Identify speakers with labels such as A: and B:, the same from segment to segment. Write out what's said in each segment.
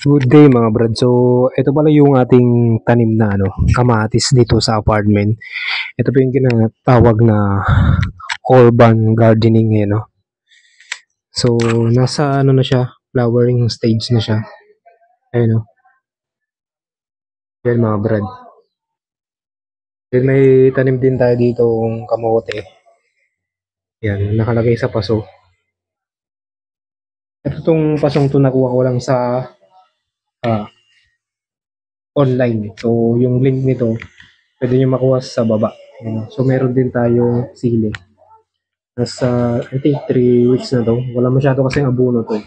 A: Good day mga brad. So, ito pala yung ating tanim na kamatis dito sa apartment. Ito po yung ginatawag na urban gardening So, nasa na siya, flowering stage na siya. Ayun yan mga brad. Then may tanim din tayo dito ng kamote. Yan, nakalagay sa paso. Ito tong pasong to nakuha ko lang sa ah, online. So, yung link nito, pwede nyo makuha sa baba. So, meron din tayong sili. Nasa, I think 3 weeks na to. Wala masyado kasing abono to.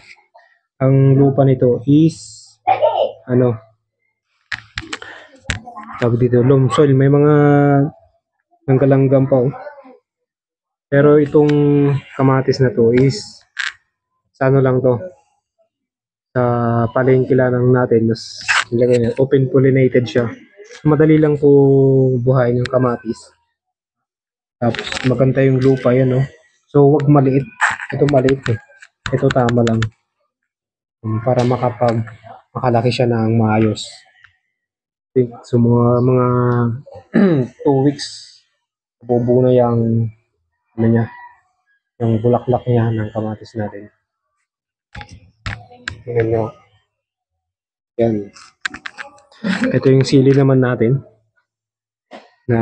A: Ang lupa nito is, ano, tawag dito, loam soil. May mga nanggalanggam pa. Pero itong kamatis na to is, sa lang to, sa palengke lang natin. Mas, nilagay na, open pollinated siya. Madali lang po buhayin yung kamatis. Tapos maganda yung lupa yan, no? So, wag maliit. Ito maliit eh. Ito tama lang. Para makalaki siya ng maayos. So, mga 2 weeks, bubuo na yung, niya, yung bulaklak niya ng kamatis natin. Tingnan nyo. Yan. Ito yung sili naman natin na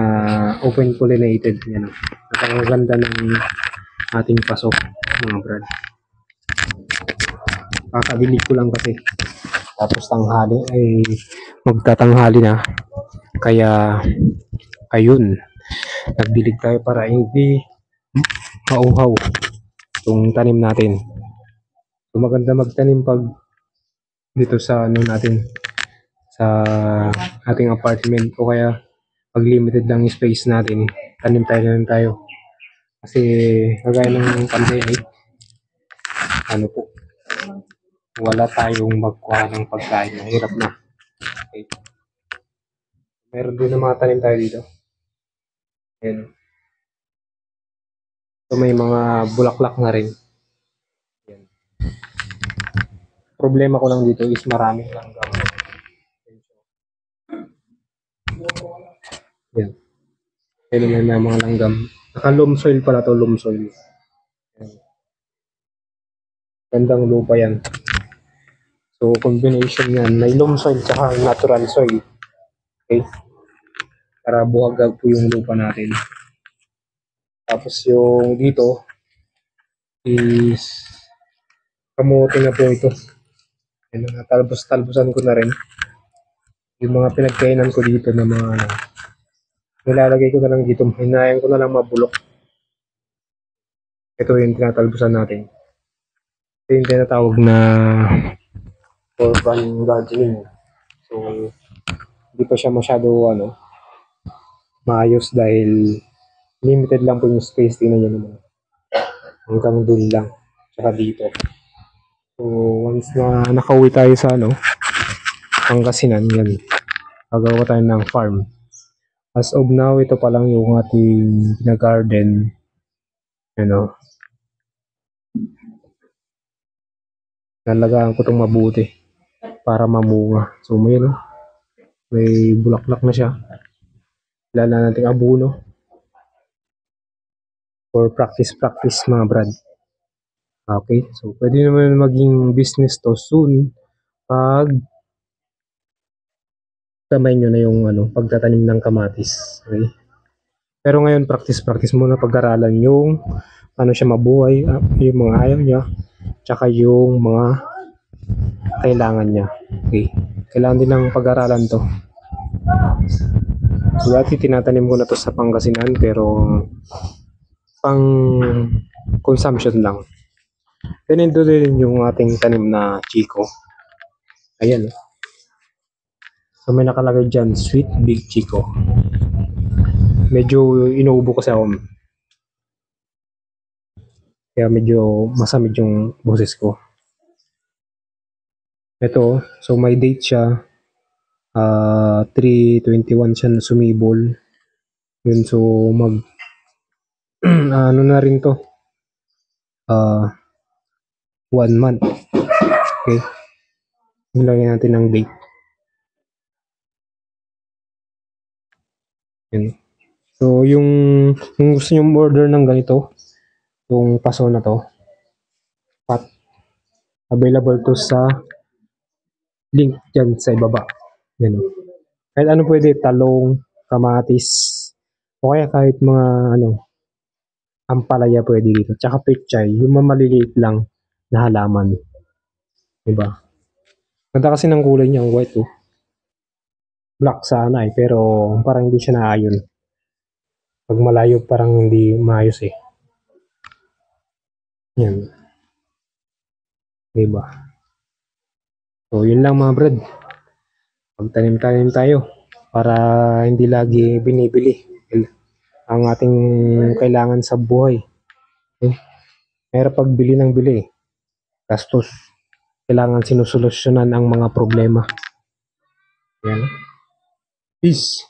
A: open pollinated. Yan. At ang ganda ng ating paso, mga brad. Kakadilig ko lang kasi. Tapos tanghali ay magtatanghali na. Kaya, ayun. Nagdilig tayo para hindi mauhaw itong tanim natin. So, maganda magtanim pag dito sa natin sa ating apartment o kaya pag limited lang yung space natin, tanim tayo kasi kagaya ng pandemic, po, wala tayong magkuha ng pagkain, mahirap na. Okay. Meron din na mga tanim tayo dito. Ayan. So may mga bulaklak na rin. Ayan. Problema ko lang dito is maraming langgam. Yan. Kailan na mga langgam. Naka-loam soil pala to, loam soil. Yan. Gandang lupa yan. So, combination yan. May loam soil tsaka natural soil. Okay? Para buhagag po yung lupa natin. Tapos yung dito is kamote na po ito. Yan, talbos-talbosan ko na rin. Yung mga pinagkainan ko dito na mga nilalagay ko na lang dito. Hinayang ko na lang mabulok. Ito yung tinatalbosan natin. Ito yung tinatawag na urban gardening. So, hindi pa siya masyado maayos dahil limited lang po yung space. Tingnan nyo naman. Hanggang dun lang. Tsaka dito. So, once na nakauwi tayo sa Pangasinan, yan. Gagawa tayo ng farm. As of now, ito pa lang yung ating garden. Nalagaan ko itong mabuti para mamunga. So, may bulaklak na siya. Wala nating abono. For practice mga brad. Okay, so pwede naman maging business to soon pag kamay nyo na yung pagtatanim ng kamatis. Okay? Pero ngayon practice muna pag-aralan yung siya mabuhay, yung mga ayaw niya, tsaka yung mga kailangan niya. Okay? Kailangan din ng pag-aralan to. So dati tinatanim ko na to sa Pangasinan pero pang consumption lang. Ganito din yung ating tanim na Chico. Ayan. So may nakalagay dyan, Sweet Big Chico. Medyo inuubo kasi ako. Kaya medyo masamid yung boses ko. Ito, so may date siya. 3/21 siya sumibol. Yun, so na rin to. 1 month. Okay. Nilagyan natin ng date. Yun. So, yung gusto nyo order ng ganito, yung paso na to, pat, available to sa link dyan sa ibaba. Yan. Kahit ano pwede, talong, kamatis, o kaya kahit mga ampalaya pwede dito. Tsaka pechay, yung maliliit lang na halaman. Diba? Ganda kasi ng kulay niya, ang white oh. Black sana eh, pero parang hindi siya naayon. Pag malayo parang hindi maayos eh. Yan. Diba? So, yun lang mga brad. Magtanim-tanim tayo para hindi lagi binibili ang ating kailangan sa buhay. Okay? Mahirap pagbili ng bili. Gastos. Kailangan sinusolusyonan ang mga problema. Yan. Peace.